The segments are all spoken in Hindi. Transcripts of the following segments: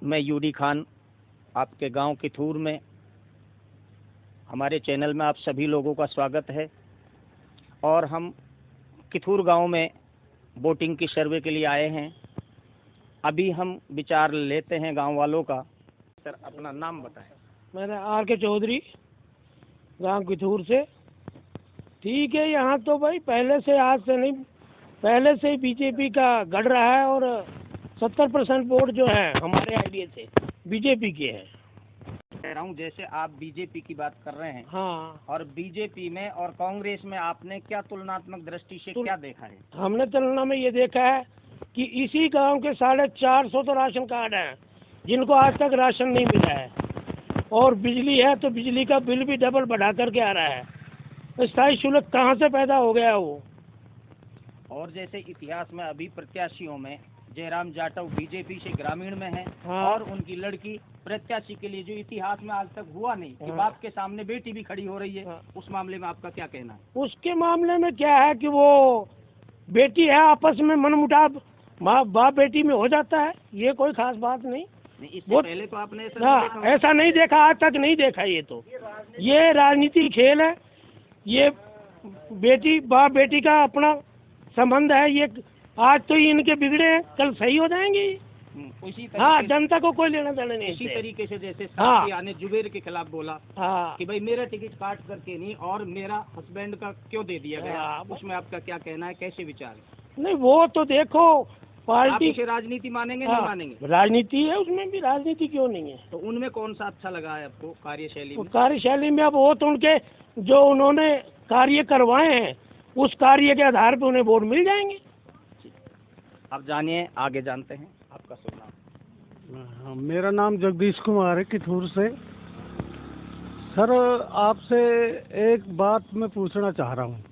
मैं यूडी खान आपके गांव किथूर में हमारे चैनल में आप सभी लोगों का स्वागत है। और हम किथूर गांव में वोटिंग की सर्वे के लिए आए हैं। अभी हम विचार लेते हैं गांव वालों का। सर, अपना नाम बताएं। मैंने R.K. चौधरी, गांव किथूर से। ठीक है, यहाँ तो भाई पहले से, आज से नहीं, पहले से ही बीजेपी का गढ़ रहा है और 70% वोट जो है हमारे आइडिया से बीजेपी के हैं। कह रहा हूँ, जैसे आप बीजेपी की बात कर रहे हैं, हाँ, और बीजेपी में और कांग्रेस में आपने क्या तुलनात्मक दृष्टि से क्या देखा है? हमने तुलना में ये देखा है कि इसी गांव के 450 तो राशन कार्ड हैं जिनको आज तक राशन नहीं मिला है, और बिजली है तो बिजली का बिल भी डबल बढ़ा करके आ रहा है। स्थायी शुल्क कहाँ से पैदा हो गया वो? और जैसे इतिहास में अभी प्रत्याशियों में जयराम जाटव बीजेपी से ग्रामीण में है, हाँ। और उनकी लड़की प्रत्याशी के लिए जो इतिहास में आज तक हुआ नहीं कि हाँ। बाप के सामने बेटी भी खड़ी हो रही है, हाँ। उस मामले में आपका क्या कहना है? उसके मामले में क्या है कि वो बेटी है, आपस में मनमुटाव माँ बाप बेटी में हो जाता है, ये कोई खास बात नहीं। इससे पहले तो आपने ऐसा नहीं देखा? ऐसा नहीं देखा, आज तक नहीं देखा। ये राजनीति खेल है। ये बेटी बाप बेटी का अपना संबंध है। ये आज तो इनके बिगड़े हैं, कल सही हो जाएंगे। उसी हाँ, जनता को कोई लेना देना नहीं। इसी तरीके से जैसे हाँ। साथिया ने जुबेर के खिलाफ बोला, हाँ, कि भाई मेरा टिकट काट करके नहीं और मेरा हस्बैंड का क्यों दे दिया गया, हाँ। उसमें आपका क्या कहना है, कैसे विचार है? नहीं, वो तो देखो आप पार्टी इसे राजनीति मानेंगे? हाँ, नहीं मानेंगे? राजनीति है, उसमें भी राजनीति क्यों नहीं है? तो उनमें कौन सा अच्छा लगा है आपको कार्यशैली में? कार्यशैली में अब वो तो उनके जो उन्होंने कार्य करवाए हैं उस कार्य के आधार पर उन्हें वोट मिल जाएंगे। आप जानिए, आगे जानते हैं। आपका शुभ नाम? मेरा नाम जगदीश कुमार है, किथूर से। सर, आपसे एक बात मैं पूछना चाह रहा हूँ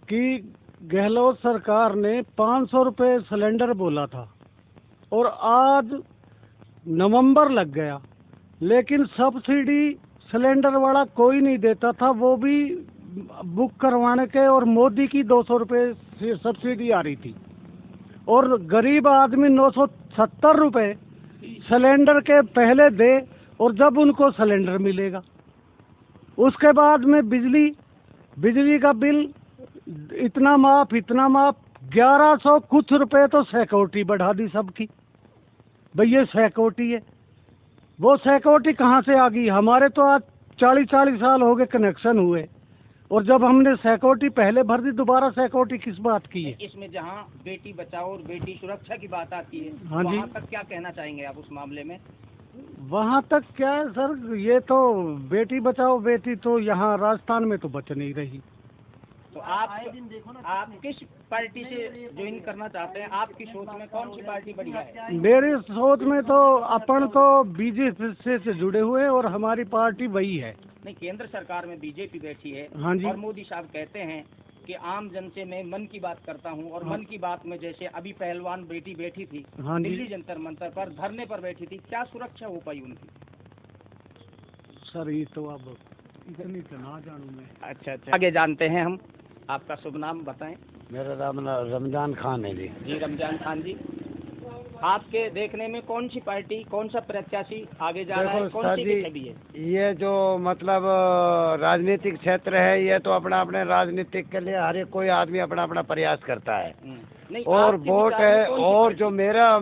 कि गहलोत सरकार ने 500 रुपये सिलेंडर बोला था और आज नवंबर लग गया, लेकिन सब्सिडी सिलेंडर वाला कोई नहीं देता था, वो भी बुक करवाने के, और मोदी की 200 रुपये सब्सिडी आ रही थी, और गरीब आदमी 970 रुपये सिलेंडर के पहले दे, और जब उनको सिलेंडर मिलेगा उसके बाद में बिजली का बिल इतना माफ 1100 कुछ रुपए तो सिक्योरिटी बढ़ा दी सबकी। भाई ये सिक्योरिटी है, वो सिक्योरिटी कहाँ से आ गई? हमारे तो आज 40 साल हो गए कनेक्शन हुए, और जब हमने सिक्योरिटी पहले भर दी, दोबारा सिक्योरिटी किस बात की है? इसमें जहां बेटी बचाओ और बेटी सुरक्षा की बात आती है, हाँ जी। वहां तक क्या कहना चाहेंगे आप उस मामले में? वहाँ तक क्या है सर, ये तो बेटी बचाओ बेटी तो यहाँ राजस्थान में तो बच नहीं रही। तो आप किस पार्टी से ज्वाइन करना चाहते हैं? आपकी सोच में कौन सी पार्टी बढ़िया है? मेरी सोच में तो अपन तो बीजेपी से जुड़े हुए हैं और हमारी पार्टी वही है। नहीं, केंद्र सरकार में बीजेपी बैठी है। हाँ जी। और मोदी साहब कहते हैं कि आम जन से मैं मन की बात करता हूं, और मन की बात में जैसे अभी पहलवान बेटी बैठी थी हाँ जी। दिल्ली जंतर मंतर पर धरने पर बैठी थी, क्या सुरक्षा हो पाई उनकी? सर, ये तो अब इतनी तो ना जानूं मैं। अच्छा, आगे जानते हैं हम। आपका शुभ नाम बताएं। मेरा नाम रमजान खान है जी। जी, रमजान खान जी, आपके देखने में कौन सी पार्टी, कौन सा प्रत्याशी आगे जा रहा है, कौन सी की छवि है? ये जो मतलब राजनीतिक क्षेत्र है, ये तो अपने राजनीतिक के लिए हर एक कोई आदमी अपना प्रयास करता है, नहीं, और आपके वोट विचार में है, कौन सी और पार्टी? जो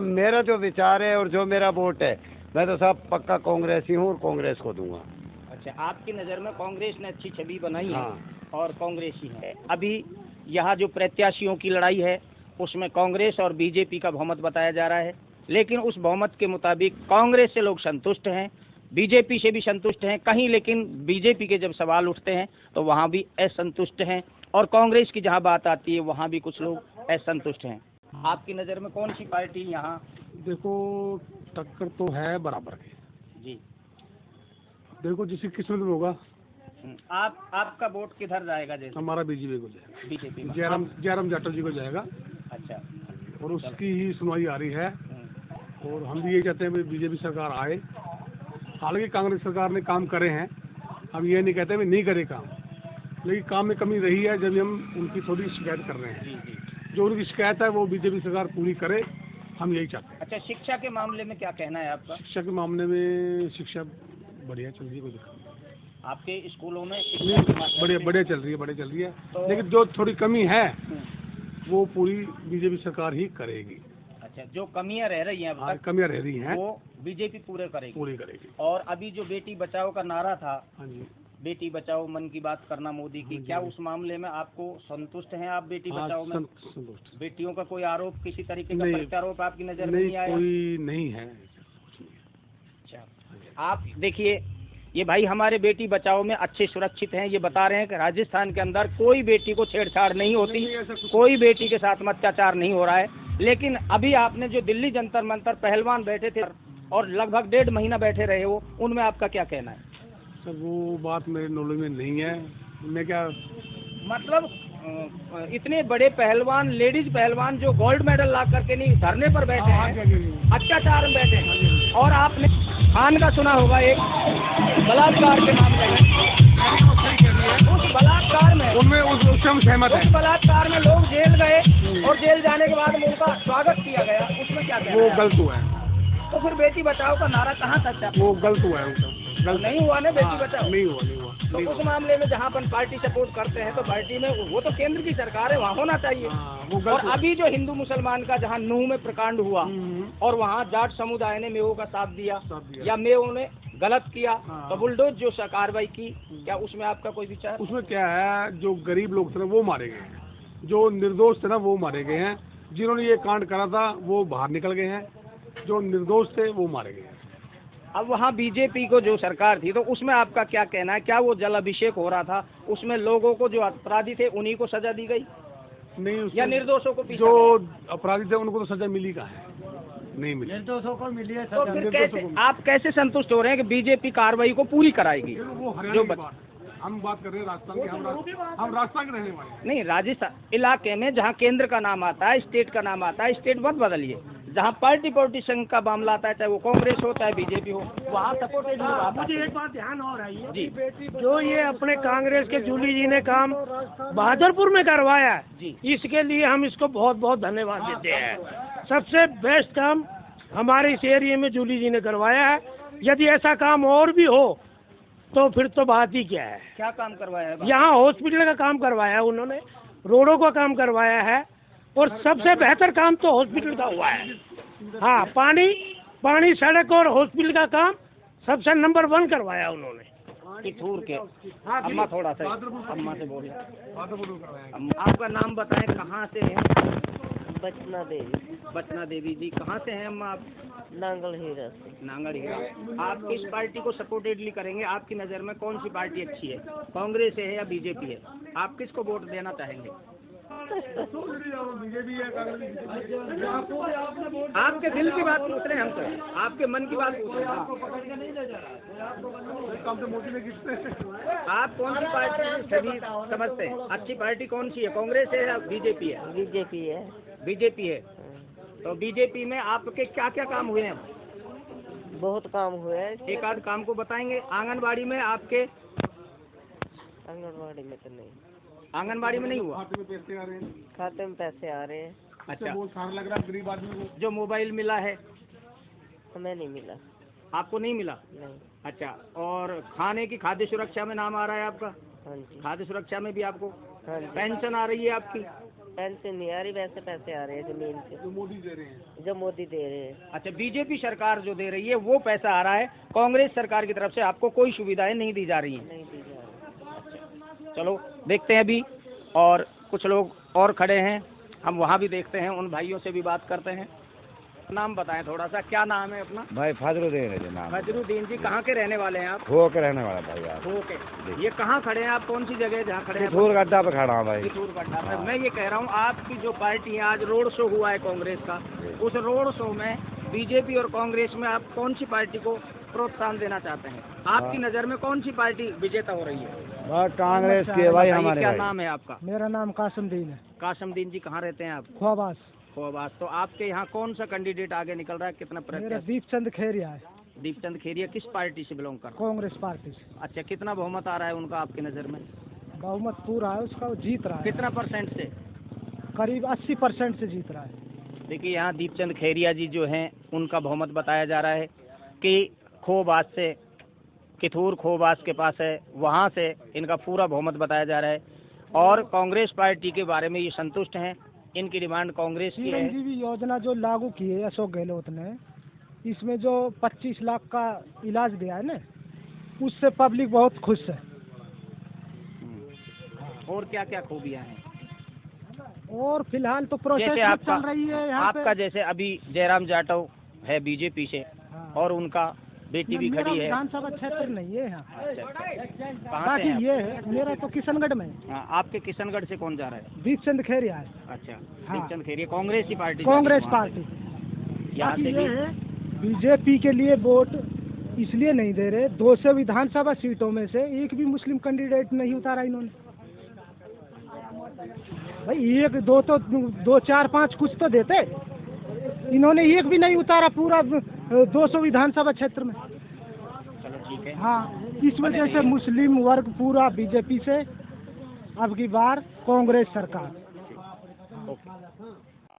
मेरा जो विचार है और जो मेरा वोट है, मैं तो सब पक्का कांग्रेसी हूँ और कांग्रेस को दूंगा। अच्छा, आपकी नज़र में कांग्रेस ने अच्छी छवि बनाई है? हाँ। और कांग्रेस ही है। अभी यहाँ जो प्रत्याशियों की लड़ाई है उसमें कांग्रेस और बीजेपी का बहुमत बताया जा रहा है, लेकिन उस बहुमत के मुताबिक कांग्रेस से लोग संतुष्ट हैं, बीजेपी से भी संतुष्ट हैं कहीं, लेकिन बीजेपी के जब सवाल उठते हैं तो वहाँ भी असंतुष्ट हैं, और कांग्रेस की जहाँ बात आती है वहाँ भी कुछ लोग असंतुष्ट हैं। आपकी नज़र में कौन सी पार्टी यहाँ? देखो, टक्कर तो है बराबर की जी। देखो, जिसकी किस्मत में होगा। आपका वोट किधर जाएगा? जैसे हमारा बीजेपी को जाएगा, बीजेपी में। जयराम जाटव जी को जाएगा। अच्छा, और उसकी ही सुनवाई आ रही है, और हम भी यही चाहते हैं कि बीजेपी सरकार आए। हालांकि कांग्रेस सरकार ने काम करे हैं, हम ये नहीं कहते नहीं करे काम, लेकिन काम में कमी रही है, जब हम उनकी थोड़ी शिकायत कर रहे हैं। जो उनकी शिकायत है वो बीजेपी सरकार पूरी करे, हम यही चाहते हैं। अच्छा, शिक्षा के मामले में क्या कहना है आपका? शिक्षा के मामले में शिक्षा बढ़िया चल रही है, कोई दिक्कत नहीं। आपके स्कूलों में बढ़िया बढ़िया चल रही है तो, लेकिन जो थोड़ी कमी है वो पूरी बीजेपी सरकार ही करेगी। अच्छा, जो कमियां रह रही हैं अब तक कमियां रह रही हैं वो बीजेपी पूरी करेगी। और अभी जो बेटी बचाओ का नारा था, हाँ जी, बेटी बचाओ मन की बात करना मोदी की, क्या उस मामले में आपको संतुष्ट हैं आप बेटी बचाओ में? संतुष्ट। बेटियों का कोई आरोप, किसी तरीके का नहीं, प्रत्यारोप आपकी नजर में नहीं आया? कोई नहीं है। अच्छा, आप देखिए, ये भाई हमारे बेटी बचाओ में अच्छे सुरक्षित हैं। ये बता रहे हैं कि राजस्थान के अंदर कोई बेटी को छेड़छाड़ नहीं होती, कोई बेटी के साथ अत्याचार नहीं हो रहा है। लेकिन अभी आपने जो दिल्ली जंतर मंतर पहलवान बैठे थे और लगभग 1.5 महीना बैठे रहे हो, उनमें आपका क्या कहना है? सर वो बात मेरे नॉलेज में नहीं है। मैं क्या मतलब इतने बड़े पहलवान, लेडीज पहलवान जो गोल्ड मेडल ला करके नहीं धरने पर बैठे हैं, अत्याचार में बैठे हैं, और आपने खान का सुना होगा एक बलात्कार के मामले में, उस बलात्कार में उनमें उससे हम सहमत हैं। उस बलात्कार में लोग जेल गए और जेल जाने के बाद उनका स्वागत किया गया, उसमें क्या कहना है? वो गलत हुआ है। तो फिर बेटी बचाओ का नारा कहाँ तक? वो गलत हुआ है उनका, गलत नहीं हुआ ना बेटी बचाओ? नहीं हुआ। तो उस मामले में जहाँ अपन पार्टी सपोर्ट करते हैं तो पार्टी में वो तो केंद्र की सरकार है, वहाँ होना चाहिए। वो और अभी जो हिंदू मुसलमान का जहाँ नूह में प्रकांड हुआ और वहाँ जाट समुदाय ने मेवों का साथ दिया या मेवों ने गलत किया, तो बुलडोज जो कार्रवाई की, क्या उसमें आपका कोई विचार? उसमें क्या है, जो गरीब लोग थे ना वो मारे गए हैं, जो निर्दोष थे ना वो मारे गए हैं, जिन्होंने ये कांड करा था वो बाहर निकल गए हैं, जो निर्दोष थे वो मारे गए हैं। अब वहाँ बीजेपी को जो सरकार थी तो उसमें आपका क्या कहना है? क्या वो जल अभिषेक हो रहा था, उसमें लोगों को जो अपराधी थे उन्हीं को सजा दी गई नहीं, या निर्दोषों को? जो अपराधी थे उनको तो सजा मिली कहाँ है? नहीं मिली। निर्दोषों को मिली है तो फिर कैसे आप कैसे संतुष्ट हो रहे हैं कि बीजेपी कार्रवाई को पूरी कराएगी? वो हरियाणा की बात, हम बात कर रहे हैं राजस्थान की, हम राजस्थान के रहने वाले हैं। नहीं, राजस्थान इलाके में जहाँ केंद्र का नाम आता है, स्टेट का नाम आता है, स्टेट मत बदलिए। जहाँ पार्टी पॉलिटिशियन का मामला आता है, चाहे वो कांग्रेस हो चाहे बीजेपी हो, वहाँ सपोर्टेड बात। मुझे एक बात ध्यान और आई है जी, जो ये अपने कांग्रेस के जूली जी ने काम बहादुरपुर में करवाया है जी, इसके लिए हम इसको बहुत बहुत धन्यवाद देते हैं। सबसे बेस्ट काम हमारे इस एरिया में जूली जी ने करवाया है। यदि ऐसा काम और भी हो तो फिर तो बात ही क्या है। क्या काम करवाया है? यहाँ हॉस्पिटल का काम करवाया है उन्होंने, रोडों का काम करवाया है, और सबसे बेहतर काम तो हॉस्पिटल का हुआ है। हाँ, पानी सड़क और हॉस्पिटल का काम सबसे नंबर 1 करवाया उन्होंने। किथूर के अम्मा, थोड़ा सा अम्मा से बोलिए। आपका नाम बताएं, कहाँ से हैं? बचना देवी। बचना देवी जी, कहाँ से हैं अम्मा आप? नांगल हीरा से। नांगल हीरा। आप किस पार्टी को सपोर्टेडली करेंगे? आपकी नज़र में कौन सी पार्टी अच्छी है? कांग्रेस है या बीजेपी है? आप किसको वोट देना चाहेंगे? आपके दिल की बात पूछ रहे हैं हम तो, आपके मन की बात पूछ रहे हैं। आप कौन सी पार्टी सभी समझते हैं अच्छी पार्टी कौन सी है? कांग्रेस है या बीजेपी है? बीजेपी है। बीजेपी है। तो बीजेपी में आपके क्या क्या काम हुए हैं? बहुत काम हुए हैं। एक आध काम को बताएंगे। आंगनबाड़ी में आपके? आंगनबाड़ी में तो नहीं। आंगनबाड़ी में नहीं हुआ? खाते में पैसे आ रहे हैं। अच्छा, बहुत सारा लग रहा है गरीब आदमी को। जो मोबाइल मिला है हमें नहीं मिला। आपको नहीं मिला? नहीं। अच्छा, और खाने की खाद्य सुरक्षा में नाम आ रहा है आपका? हाँ जी। खाद्य सुरक्षा में भी आपको? हाँ जी। पेंशन आ रही है आपकी? पेंशन नहीं आ रही, वैसे पैसे आ रहे हैं जमीन से जो मोदी दे रहे हैं। जो मोदी दे रहे हैं। अच्छा, बीजेपी सरकार जो दे रही है वो पैसा आ रहा है, कांग्रेस सरकार की तरफ से आपको कोई सुविधाएं नहीं दी जा रही हैं? नहीं दी जा रही। चलो देखते हैं अभी, और कुछ लोग और खड़े हैं, हम वहाँ भी देखते हैं, उन भाइयों से भी बात करते हैं। नाम बताएं थोड़ा सा, क्या नाम है अपना? भाई फजरुद्दीन है जी नाम। फजरुद्दीन जी, कहाँ के रहने वाले हैं आप? खो के रहने वाला भाई आप। ओके, ये कहाँ खड़े हैं आप? कौन सी जगह है जहाँ खड़े हैं? किथूर गड्ढा पे खड़ा हूँ भाई। किथूर गड्ढा पे। मैं ये कह रहा हूँ, आपकी जो पार्टी है, आज रोड शो हुआ है कांग्रेस का, उस रोड शो में बीजेपी और कांग्रेस में आप कौन सी पार्टी को प्रोत्साहन देना चाहते हैं? आपकी नज़र में कौन सी पार्टी विजेता हो रही है? कांग्रेस के भाई हमारे। क्या भाई नाम है आपका? मेरा नाम कासमदीन है। कासमदीन जी, कहाँ रहते हैं आप? ख्वाबास। खोबास। तो आपके यहाँ कौन सा कैंडिडेट आगे निकल रहा है? कितना मेरा प्रत्याशी? दीपचंद खेरिया है, दीपचंद खेरिया किस पार्टी से बिलोंग करते कांग्रेस पार्टी से। हैं? अच्छा, कितना बहुमत आ रहा है उनका आपकी नज़र में? बहुमत पूरा है उसका, वो जीत रहा है। कितना % से? करीब 80% से जीत रहा है। देखिए यहाँ दीपचंद खेरिया जी जो हैं उनका बहुमत बताया जा रहा है कि खोबास से, किथूर खोबास के पास है, वहाँ से इनका पूरा बहुमत बताया जा रहा है। और कांग्रेस पार्टी के बारे में ये संतुष्ट हैं, इनकी डिमांड कांग्रेस की है। चिरंजीवी योजना जो लागू की है अशोक गहलोत ने, इसमें जो 25 लाख का इलाज दिया है ना, उससे पब्लिक बहुत खुश है। और क्या क्या खूबियाँ हैं? और फिलहाल तो प्रोसेस जैसे चल रही है यहाँ पे। आपका जैसे अभी जयराम जाटव है बीजेपी से, हाँ। और उनका बेटी भी मेरा खड़ी है। विधानसभा क्षेत्र नहीं है यहाँ। अच्छा, कहाँ से बाकी हैं ये है, मेरा तो किशनगढ़ में है। आप? हाँ, आपके किशनगढ़ से कौन जा रहा है? दीपचंद खेरिया है। अच्छा, हाँ। दीपचंद खेरिया कांग्रेस की पार्टी। कांग्रेस वहाँ से। पार्टी। यहाँ बाकी से ये भी है, बीजेपी के लिए वोट इसलिए नहीं दे रहे, 200 विधानसभा सीटों में से एक भी मुस्लिम कैंडिडेट नहीं उतारा इन्होंने। भाई एक दो तो 2 4 5 कुछ तो देते, इन्होंने एक भी नहीं उतारा पूरा 200 विधानसभा क्षेत्र में। चलो ठीक है। हाँ, इस वजह से मुस्लिम वर्ग पूरा बीजेपी से, अब की बार कांग्रेस सरकार।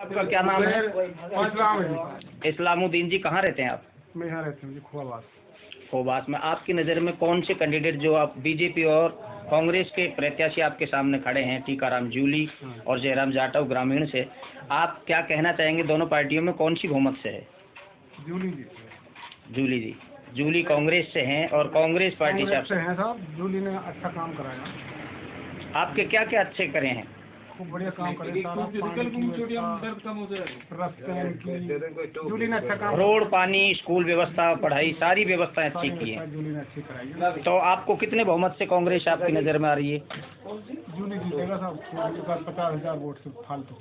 आपका क्या नाम है? इस्लाम है। इस्लामुद्दीन जी, कहाँ रहते हैं आप? मैं यहाँ रहती हूँ जी, खोबास। खोबास में। आपकी नज़र में कौन से कैंडिडेट जो आप बीजेपी और कांग्रेस के प्रत्याशी आपके सामने खड़े हैं, टीकाराम जूली और जयराम जाटव ग्रामीण से, आप क्या कहना चाहेंगे? दोनों पार्टियों में कौन सी बहुमत से है? जूली जी। जूली जी। जूली कांग्रेस से हैं और कांग्रेस पार्टी से आप। हैं साहब, जूली ने अच्छा काम कराया। आपके क्या क्या अच्छे करे हैं? खूब बढ़िया काम करे सारा। जूली ने अच्छा काम। रोड, पानी, स्कूल व्यवस्था, पढ़ाई, सारी व्यवस्थाएं अच्छी की हैं। जूली ने अच्छी कराई। तो आपको कितने बहुमत से कांग्रेस आपकी नज़र में आ रही है? जूली जीतेगा साहब, 50,000 वोट से फालतू।